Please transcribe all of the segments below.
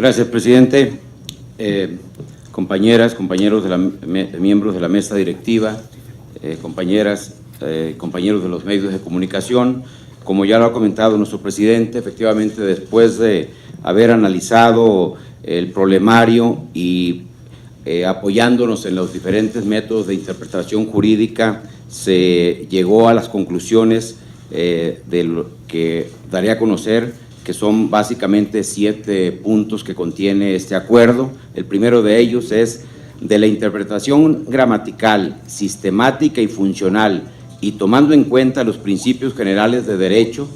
Gracias, presidente. Compañeras, compañeros, miembros de la mesa directiva, compañeras, compañeros de los medios de comunicación, como ya lo ha comentado nuestro presidente, efectivamente, después de haber analizado el problemario y apoyándonos en los diferentes métodos de interpretación jurídica, se llegó a las conclusiones de lo que daré a conocer, que son básicamente 7 puntos que contiene este acuerdo. El primero de ellos es: de la interpretación gramatical, sistemática y funcional, y tomando en cuenta los principios generales de derecho,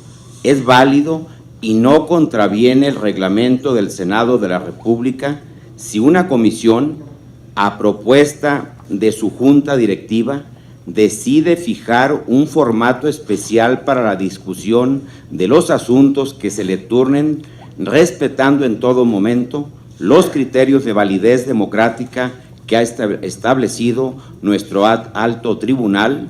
es válido y no contraviene el reglamento del Senado de la República si una comisión, a propuesta de su junta directiva, decide fijar un formato especial para la discusión de los asuntos que se le turnen, respetando en todo momento los criterios de validez democrática que ha establecido nuestro alto tribunal,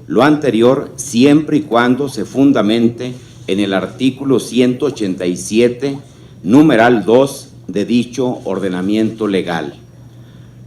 lo anterior siempre y cuando se fundamente en el artículo 187, numeral 2 de dicho ordenamiento legal.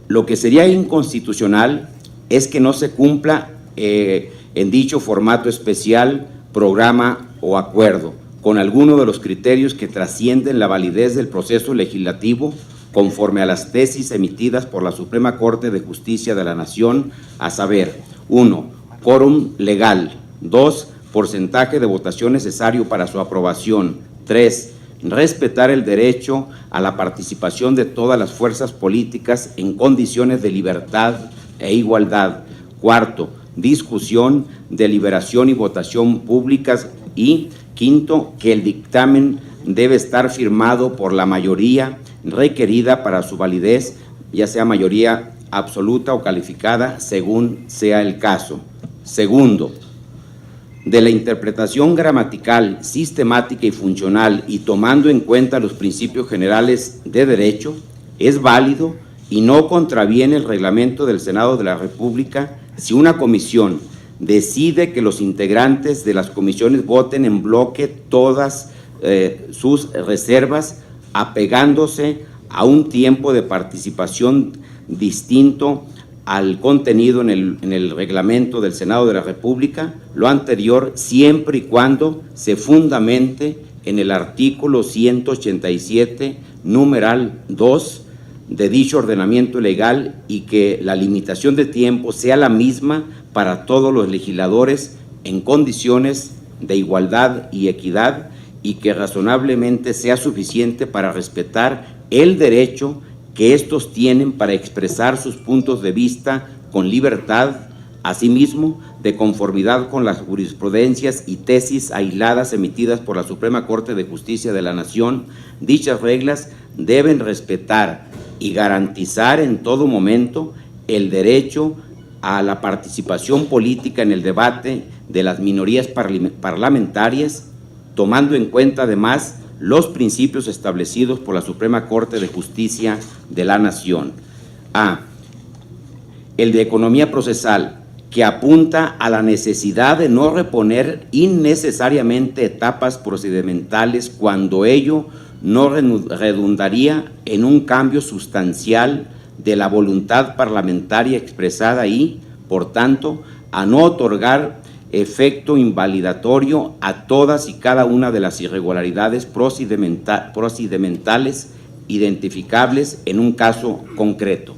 Lo que sería inconstitucional es que no se cumpla en dicho formato especial, programa o acuerdo con alguno de los criterios que trascienden la validez del proceso legislativo, conforme a las tesis emitidas por la Suprema Corte de Justicia de la Nación, a saber: 1. Quórum legal; 2. Porcentaje de votación necesario para su aprobación; 3. Respetar el derecho a la participación de todas las fuerzas políticas en condiciones de libertad e igualdad; 4. Discusión, deliberación y votación públicas; y 5. Que el dictamen debe estar firmado por la mayoría requerida para su validez, ya sea mayoría absoluta o calificada, según sea el caso. Segundo, de la interpretación gramatical, sistemática y funcional, y tomando en cuenta los principios generales de derecho, es válido y no contraviene el reglamento del Senado de la República si una comisión decide que los integrantes de las comisiones voten en bloque todas sus reservas, apegándose a un tiempo de participación distinto al contenido en el reglamento del Senado de la República, lo anterior siempre y cuando se fundamente en el artículo 187, numeral 2 de dicho ordenamiento legal, y que la limitación de tiempo sea la misma para todos los legisladores en condiciones de igualdad y equidad, y que razonablemente sea suficiente para respetar el derecho que estos tienen para expresar sus puntos de vista con libertad. Asimismo, de conformidad con las jurisprudencias y tesis aisladas emitidas por la Suprema Corte de Justicia de la Nación, dichas reglas deben respetar y garantizar en todo momento el derecho a la participación política en el debate de las minorías parlamentarias, tomando en cuenta además los principios establecidos por la Suprema Corte de Justicia de la Nación. A. El de economía procesal, que apunta a la necesidad de no reponer innecesariamente etapas procedimentales cuando ello no redundaría en un cambio sustancial de la voluntad parlamentaria expresada y, por tanto, a no otorgar efecto invalidatorio a todas y cada una de las irregularidades procedimentales identificables en un caso concreto.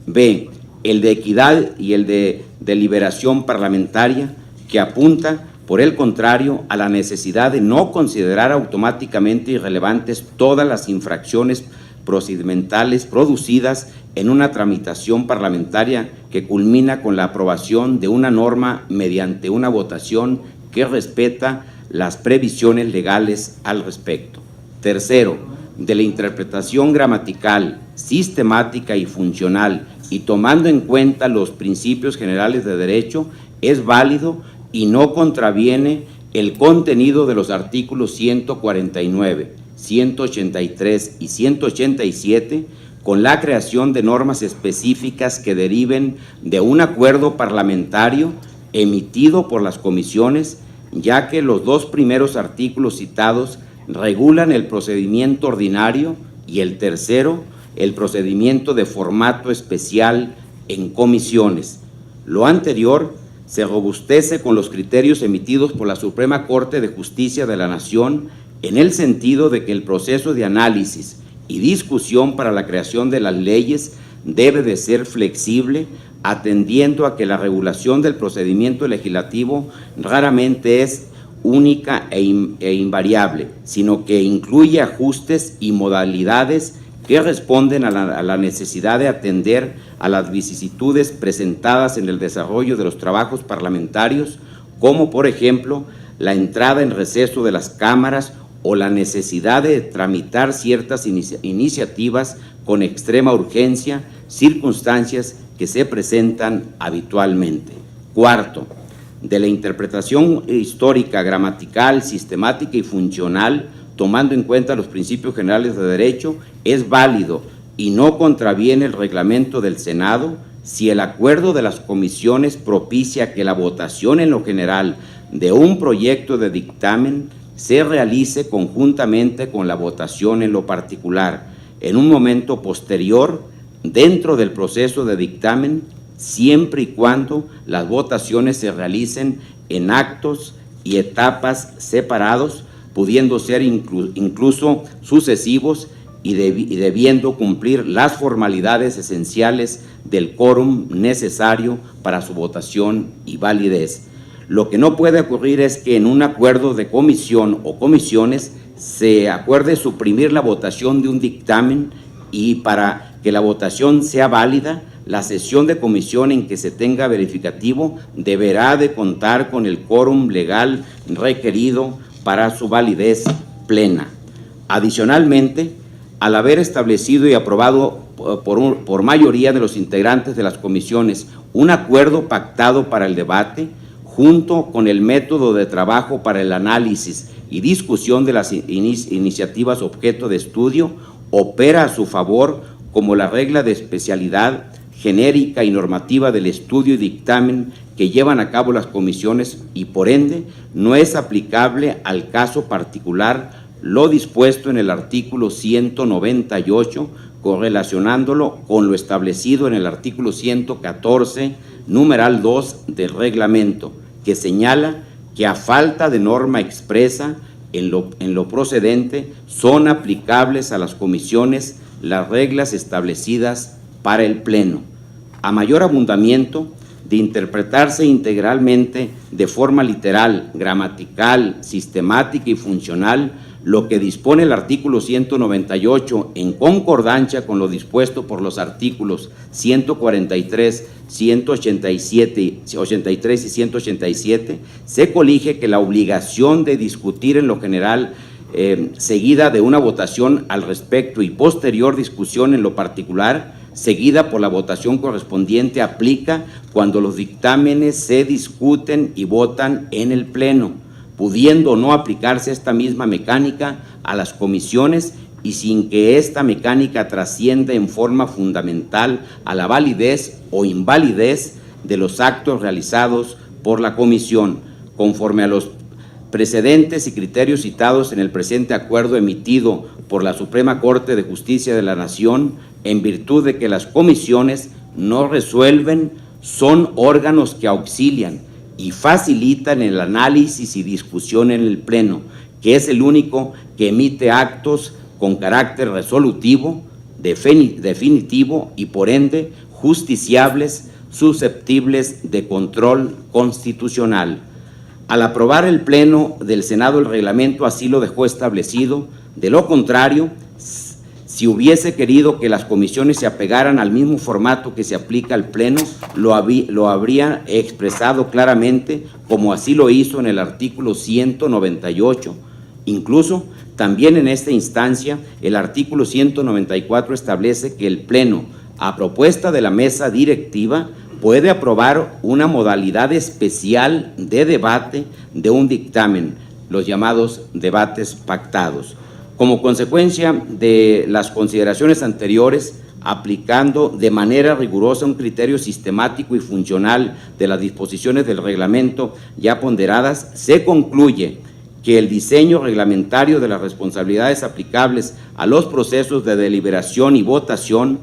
B. El de equidad y el de deliberación parlamentaria, que apunta, por el contrario, a la necesidad de no considerar automáticamente irrelevantes todas las infracciones procedimentales producidas en una tramitación parlamentaria que culmina con la aprobación de una norma mediante una votación que respeta las previsiones legales al respecto. Tercero, de la interpretación gramatical, sistemática y funcional, y tomando en cuenta los principios generales de derecho, es válido y no contraviene el contenido de los artículos 149, 183 y 187, con la creación de normas específicas que deriven de un acuerdo parlamentario emitido por las comisiones, ya que los 2 primeros artículos citados regulan el procedimiento ordinario y el tercero, el procedimiento de formato especial en comisiones. Lo anterior se robustece con los criterios emitidos por la Suprema Corte de Justicia de la Nación en el sentido de que el proceso de análisis y discusión para la creación de las leyes debe de ser flexible, atendiendo a que la regulación del procedimiento legislativo raramente es única e invariable, sino que incluye ajustes y modalidades que responden a la necesidad de atender a las vicisitudes presentadas en el desarrollo de los trabajos parlamentarios, como por ejemplo la entrada en receso de las cámaras o la necesidad de tramitar ciertas iniciativas con extrema urgencia, circunstancias que se presentan habitualmente. Cuarto, de la interpretación histórica, gramatical, sistemática y funcional, tomando en cuenta los principios generales de derecho, es válido y no contraviene el reglamento del Senado si el acuerdo de las comisiones propicia que la votación en lo general de un proyecto de dictamen se realice conjuntamente con la votación en lo particular, en un momento posterior dentro del proceso de dictamen, siempre y cuando las votaciones se realicen en actos y etapas separados, pudiendo ser incluso sucesivos y debiendo cumplir las formalidades esenciales del quórum necesario para su votación y validez. Lo que no puede ocurrir es que en un acuerdo de comisión o comisiones se acuerde suprimir la votación de un dictamen y para que la votación sea válida, la sesión de comisión en que se tenga verificativo deberá de contar con el quórum legal requerido para su validez plena. Adicionalmente, al haber establecido y aprobado por mayoría de los integrantes de las comisiones un acuerdo pactado para el debate, junto con el método de trabajo para el análisis y discusión de las iniciativas objeto de estudio, opera a su favor como la regla de especialidad genérica y normativa del estudio y dictamen que llevan a cabo las comisiones y, por ende, no es aplicable al caso particular lo dispuesto en el artículo 198, correlacionándolo con lo establecido en el artículo 114, numeral 2 del reglamento, que señala que a falta de norma expresa en lo procedente son aplicables a las comisiones las reglas establecidas para el Pleno. A mayor abundamiento de interpretarse integralmente de forma literal, gramatical, sistemática y funcional, lo que dispone el artículo 198 en concordancia con lo dispuesto por los artículos 143, 183 y 187, se colige que la obligación de discutir en lo general seguida de una votación al respecto y posterior discusión en lo particular, seguida por la votación correspondiente, aplica cuando los dictámenes se discuten y votan en el Pleno, pudiendo no aplicarse esta misma mecánica a las comisiones y sin que esta mecánica trascienda en forma fundamental a la validez o invalidez de los actos realizados por la comisión, conforme a los precedentes y criterios citados en el presente acuerdo emitido por la Suprema Corte de Justicia de la Nación, en virtud de que las comisiones no resuelven, son órganos que auxilian y facilitan el análisis y discusión en el Pleno, que es el único que emite actos con carácter resolutivo, definitivo y por ende justiciables, susceptibles de control constitucional. Al aprobar el Pleno del Senado el reglamento así lo dejó establecido. De lo contrario, si hubiese querido que las comisiones se apegaran al mismo formato que se aplica al Pleno, lo habría expresado claramente, como así lo hizo en el artículo 198. Incluso, también en esta instancia, el artículo 194 establece que el Pleno, a propuesta de la mesa directiva, puede aprobar una modalidad especial de debate de un dictamen, los llamados debates pactados. Como consecuencia de las consideraciones anteriores, aplicando de manera rigurosa un criterio sistemático y funcional de las disposiciones del reglamento ya ponderadas, se concluye que el diseño reglamentario de las responsabilidades aplicables a los procesos de deliberación y votación,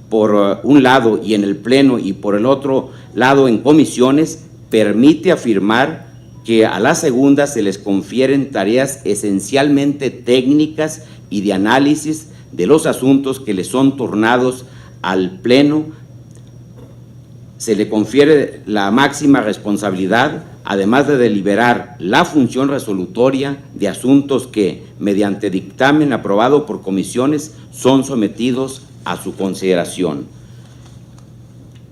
por un lado y en el Pleno y por el otro lado en comisiones, permite afirmar que a la segunda se les confieren tareas esencialmente técnicas y de análisis de los asuntos que le son turnados al Pleno. Se le confiere la máxima responsabilidad, además de deliberar la función resolutoria de asuntos que, mediante dictamen aprobado por comisiones, son sometidos a su consideración.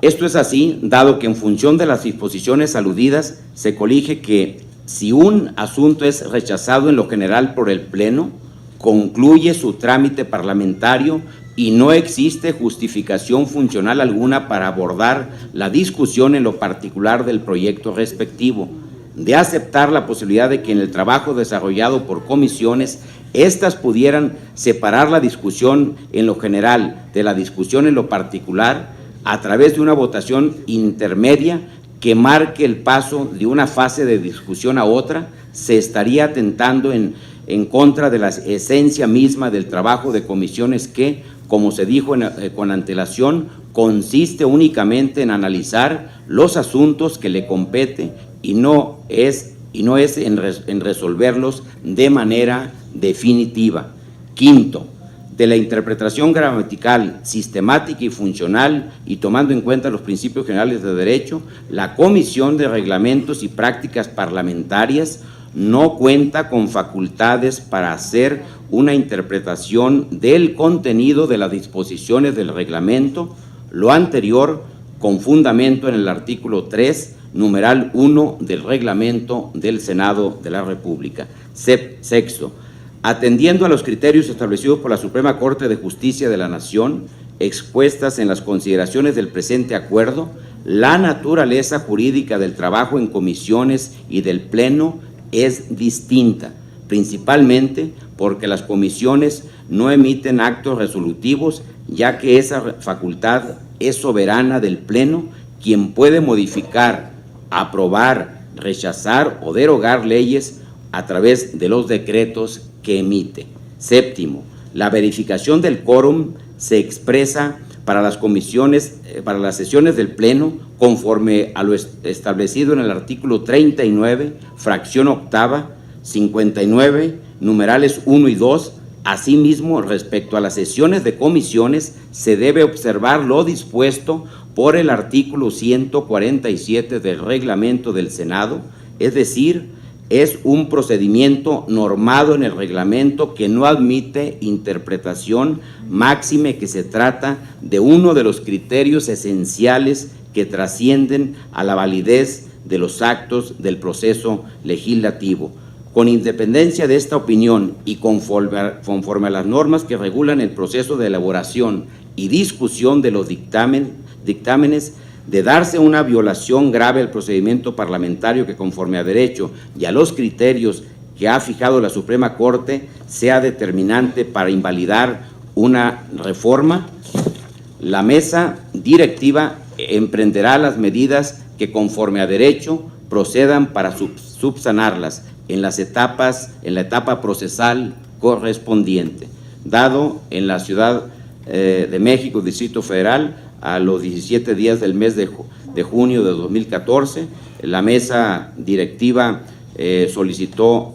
Esto es así, dado que en función de las disposiciones aludidas, se colige que si un asunto es rechazado en lo general por el Pleno, concluye su trámite parlamentario y no existe justificación funcional alguna para abordar la discusión en lo particular del proyecto respectivo. De aceptar la posibilidad de que en el trabajo desarrollado por comisiones, éstas pudieran separar la discusión en lo general de la discusión en lo particular a través de una votación intermedia que marque el paso de una fase de discusión a otra, se estaría atentando en contra de la esencia misma del trabajo de comisiones que, como se dijo con antelación, consiste únicamente en analizar los asuntos que le compete y no es en resolverlos de manera definitiva. Quinto, de la interpretación gramatical, sistemática y funcional, y tomando en cuenta los principios generales de derecho, la Comisión de Reglamentos y Prácticas Parlamentarias no cuenta con facultades para hacer una interpretación del contenido de las disposiciones del reglamento, lo anterior con fundamento en el artículo 3, numeral 1 del reglamento del Senado de la República. Sexto, atendiendo a los criterios establecidos por la Suprema Corte de Justicia de la Nación, expuestas en las consideraciones del presente acuerdo, la naturaleza jurídica del trabajo en comisiones y del Pleno es distinta, principalmente porque las comisiones no emiten actos resolutivos, ya que esa facultad es soberana del Pleno, quien puede modificar, aprobar, rechazar o derogar leyes a través de los decretos que emite. Séptimo, la verificación del quórum se expresa para las comisiones, para las sesiones del Pleno, conforme a lo establecido en el artículo 39, fracción octava, 59, numerales 1 y 2. Asimismo, respecto a las sesiones de comisiones, se debe observar lo dispuesto por el artículo 147 del reglamento del Senado, es decir, es un procedimiento normado en el reglamento que no admite interpretación, máxime que se trata de uno de los criterios esenciales que trascienden a la validez de los actos del proceso legislativo. Con independencia de esta opinión y conforme a las normas que regulan el proceso de elaboración y discusión de los dictámenes, de darse una violación grave al procedimiento parlamentario que, conforme a derecho y a los criterios que ha fijado la Suprema Corte, sea determinante para invalidar una reforma, la mesa directiva emprenderá las medidas que, conforme a derecho, procedan para subsanarlas en la etapa procesal correspondiente. Dado en la Ciudad de México, Distrito Federal, a los 17 días del mes de junio de 2014, la mesa directiva solicitó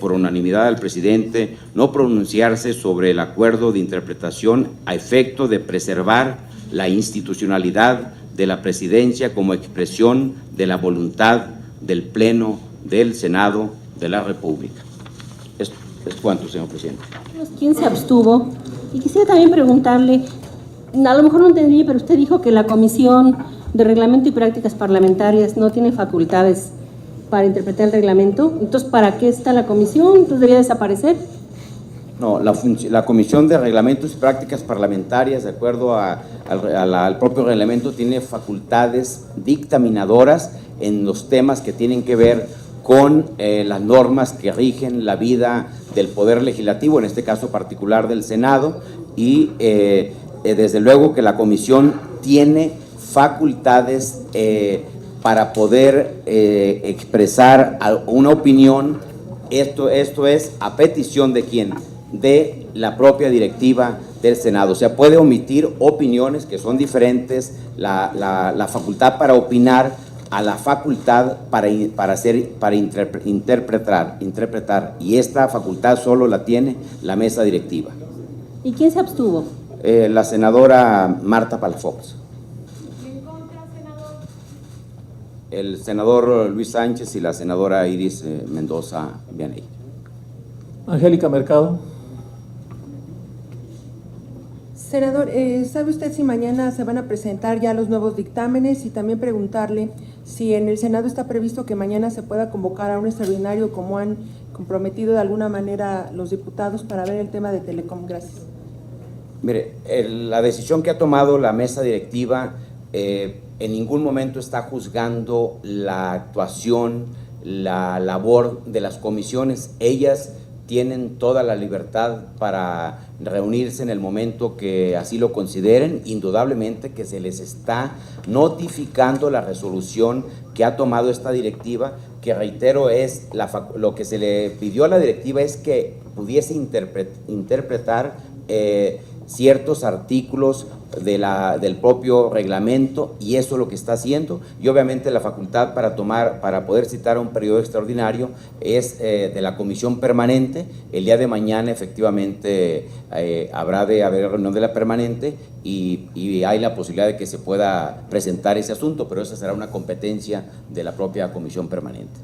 por unanimidad al presidente no pronunciarse sobre el acuerdo de interpretación a efecto de preservar la institucionalidad de la presidencia como expresión de la voluntad del Pleno del Senado de la República. Es cuanto, señor presidente. ¿Quién se abstuvo? Y quisiera también preguntarle, a lo mejor no entendí, pero usted dijo que la Comisión de Reglamento y Prácticas Parlamentarias no tiene facultades para interpretar el reglamento. Entonces, ¿para qué está la comisión? ¿Entonces debería desaparecer? No, la Comisión de Reglamentos y Prácticas Parlamentarias, de acuerdo al propio reglamento, tiene facultades dictaminadoras en los temas que tienen que ver con las normas que rigen la vida del Poder Legislativo, en este caso particular del Senado, y desde luego que la Comisión tiene facultades para poder expresar una opinión Esto es a petición de quién, de la propia directiva del Senado. O sea, puede omitir opiniones que son diferentes, la facultad para opinar a la facultad para interpretar, y esta facultad solo la tiene la mesa directiva. ¿Y quién se abstuvo? La senadora Marta Palafox. ¿En contra, senador? El senador Luis Sánchez y la senadora Iris Mendoza Vianey. Angélica Mercado. Senador, ¿sabe usted si mañana se van a presentar ya los nuevos dictámenes? Y también preguntarle si en el Senado está previsto que mañana se pueda convocar a un extraordinario, como han comprometido de alguna manera los diputados, para ver el tema de Telecom. Gracias. Mire, la decisión que ha tomado la mesa directiva en ningún momento está juzgando la actuación, la labor de las comisiones. Ellas tienen toda la libertad para reunirse en el momento que así lo consideren. Indudablemente que se les está notificando la resolución que ha tomado esta directiva, que reitero es lo que se le pidió a la directiva es que pudiese interpretar ciertos artículos del propio reglamento, y eso es lo que está haciendo. Y obviamente la facultad para poder citar a un periodo extraordinario es de la comisión permanente. El día de mañana efectivamente habrá de haber reunión de la permanente y hay la posibilidad de que se pueda presentar ese asunto, pero esa será una competencia de la propia comisión permanente.